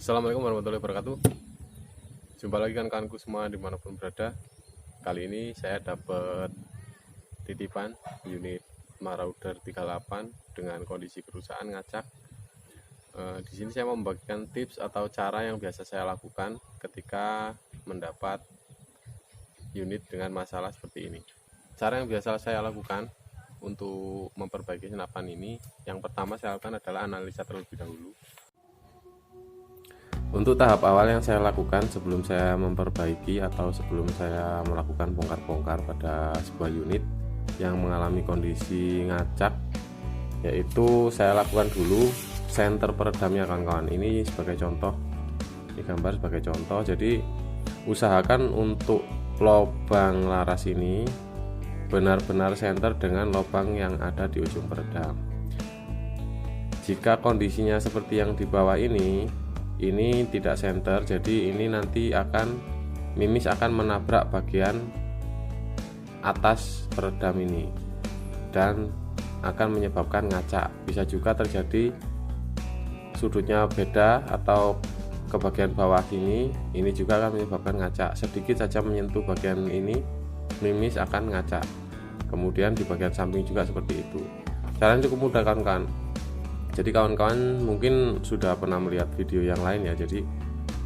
Assalamualaikum warahmatullahi wabarakatuh. Jumpa lagi kan kawanku semua dimanapun berada. Kali ini saya dapat titipan unit Marauder 38 dengan kondisi kerusakan ngacak. Di sini saya mau membagikan tips atau cara yang biasa saya lakukan ketika mendapat unit dengan masalah seperti ini. Cara yang biasa saya lakukan untuk memperbaiki senapan ini, yang pertama saya lakukan adalah analisa terlebih dahulu. Untuk tahap awal yang saya lakukan sebelum saya memperbaiki atau sebelum saya melakukan bongkar-bongkar pada sebuah unit yang mengalami kondisi ngacak, yaitu saya lakukan dulu senter peredamnya kawan-kawan. Ini sebagai contoh, ini gambar sebagai contoh. Jadi usahakan untuk lubang laras ini benar-benar senter dengan lubang yang ada di ujung peredam. Jika kondisinya seperti yang di bawah ini tidak center, jadi ini nanti mimis akan menabrak bagian atas peredam ini dan akan menyebabkan ngacak. Bisa juga terjadi sudutnya beda atau ke bagian bawah ini juga akan menyebabkan ngacak. Sedikit saja menyentuh bagian ini, mimis akan ngacak. Kemudian di bagian samping juga seperti itu. Caranya cukup mudah kan. Jadi kawan-kawan mungkin sudah pernah melihat video yang lain ya. Jadi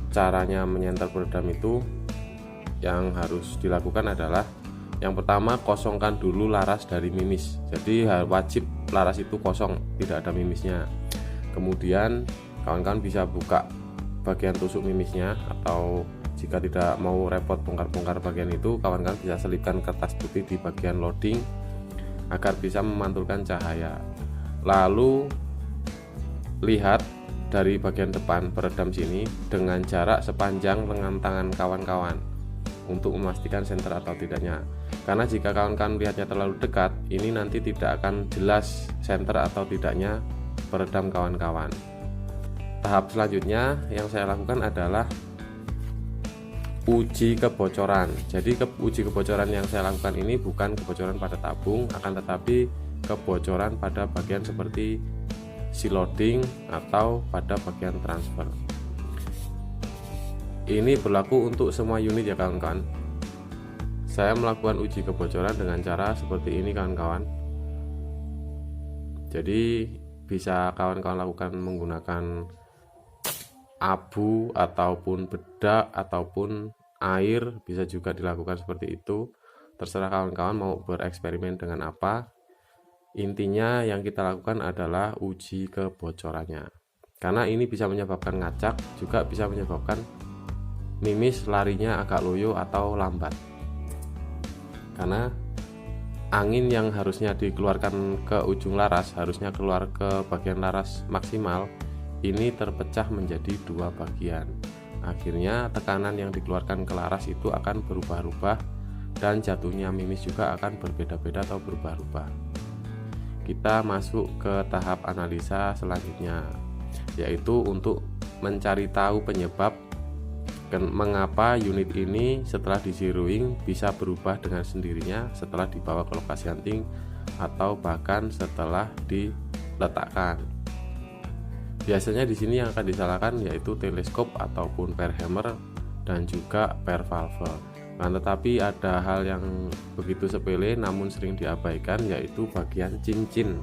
caranya menyenter peredam itu yang harus dilakukan adalah yang pertama, kosongkan dulu laras dari mimis. Jadi wajib laras itu kosong, tidak ada mimisnya. Kemudian kawan-kawan bisa buka bagian tusuk mimisnya, atau jika tidak mau repot bongkar-bongkar bagian itu, kawan-kawan bisa selipkan kertas putih di bagian loading agar bisa memantulkan cahaya. Lalu lihat dari bagian depan peredam sini dengan jarak sepanjang lengan tangan kawan-kawan untuk memastikan center atau tidaknya. Karena jika kawan-kawan melihatnya terlalu dekat, ini nanti tidak akan jelas center atau tidaknya peredam kawan-kawan. Tahap selanjutnya yang saya lakukan adalah uji kebocoran. Jadi uji kebocoran yang saya lakukan ini bukan kebocoran pada tabung, akan tetapi kebocoran pada bagian seperti si loading atau pada bagian transfer. Ini berlaku untuk semua unit ya kawan-kawan. Saya melakukan uji kebocoran dengan cara seperti ini kawan-kawan. Jadi bisa kawan-kawan lakukan menggunakan abu ataupun bedak ataupun air, bisa juga dilakukan seperti itu. Terserah kawan-kawan mau bereksperimen dengan apa. Intinya yang kita lakukan adalah uji kebocorannya, karena ini bisa menyebabkan ngacak, juga bisa menyebabkan mimis larinya agak loyo atau lambat, karena angin yang harusnya dikeluarkan ke ujung laras, harusnya keluar ke bagian laras maksimal, ini terpecah menjadi dua bagian. Akhirnya tekanan yang dikeluarkan ke laras itu akan berubah-ubah dan jatuhnya mimis juga akan berbeda-beda atau berubah-ubah. Kita masuk ke tahap analisa selanjutnya, yaitu untuk mencari tahu penyebab mengapa unit ini setelah di-zeroing bisa berubah dengan sendirinya setelah dibawa ke lokasi hunting atau bahkan setelah diletakkan. Biasanya di sini yang akan disalahkan yaitu teleskop ataupun per hammer dan juga per valve. Nah, tetapi ada hal yang begitu sepele namun sering diabaikan, yaitu bagian cincin.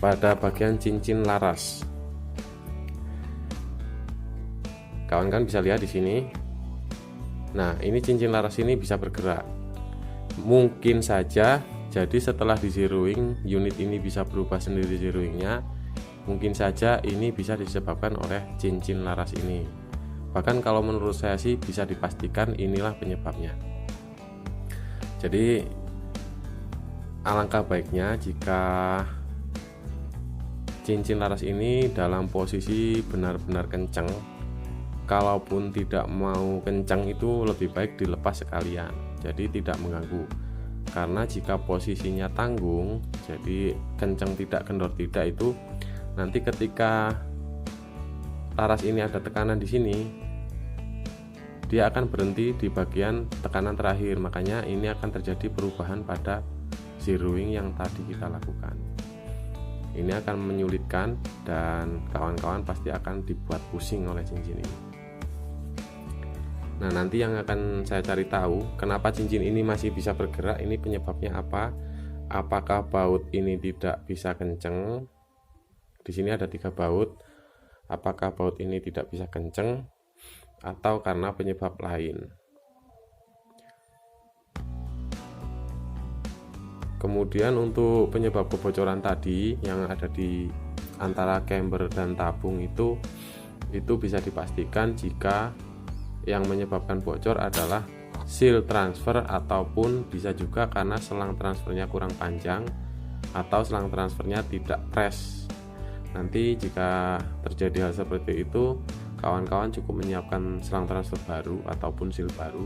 Pada bagian cincin laras, kawan-kawan bisa lihat di sini. Nah, ini cincin laras ini bisa bergerak. Mungkin saja, jadi setelah di zeroing, unit ini bisa berubah sendiri zeroingnya. Mungkin saja ini bisa disebabkan oleh cincin laras ini. Bahkan kalau menurut saya sih bisa dipastikan inilah penyebabnya. Jadi alangkah baiknya jika cincin laras ini dalam posisi benar-benar kencang. Kalaupun tidak mau kencang itu lebih baik dilepas sekalian, jadi tidak mengganggu. Karena jika posisinya tanggung, jadi kencang tidak kendor tidak, itu nanti ketika laras ini ada tekanan di sini, dia akan berhenti di bagian tekanan terakhir. Makanya ini akan terjadi perubahan pada zeroing yang tadi kita lakukan. Ini akan menyulitkan dan kawan-kawan pasti akan dibuat pusing oleh cincin ini. Nah, nanti yang akan saya cari tahu kenapa cincin ini masih bisa bergerak, ini penyebabnya apa? Apakah baut ini tidak bisa kenceng? Di sini ada 3 baut. Apakah baut ini tidak bisa kenceng atau karena penyebab lain? Kemudian untuk penyebab kebocoran tadi yang ada di antara camber dan tabung itu bisa dipastikan jika yang menyebabkan bocor adalah seal transfer, ataupun bisa juga karena selang transfernya kurang panjang atau selang transfernya tidak press. Nanti jika terjadi hal seperti itu, kawan-kawan cukup menyiapkan selang transfer baru ataupun seal baru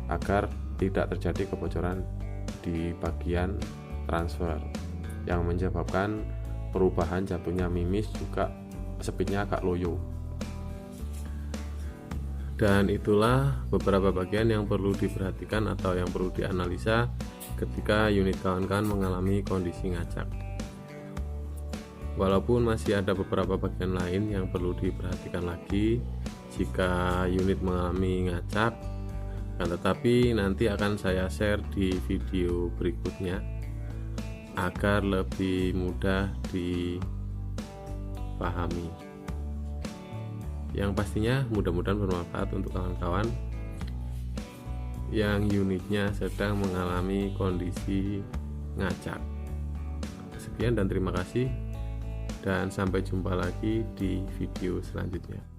agar tidak terjadi kebocoran di bagian transfer yang menyebabkan perubahan jatuhnya mimis, juga speednya agak loyo. Dan itulah beberapa bagian yang perlu diperhatikan atau yang perlu dianalisa ketika unit kawan-kawan mengalami kondisi ngacak. Walaupun masih ada beberapa bagian lain yang perlu diperhatikan lagi jika unit mengalami ngacak, tetapi nanti akan saya share di video berikutnya agar lebih mudah dipahami. Yang pastinya mudah-mudahan bermanfaat untuk kawan-kawan yang unitnya sedang mengalami kondisi ngacak. Sekian dan terima kasih, dan sampai jumpa lagi di video selanjutnya.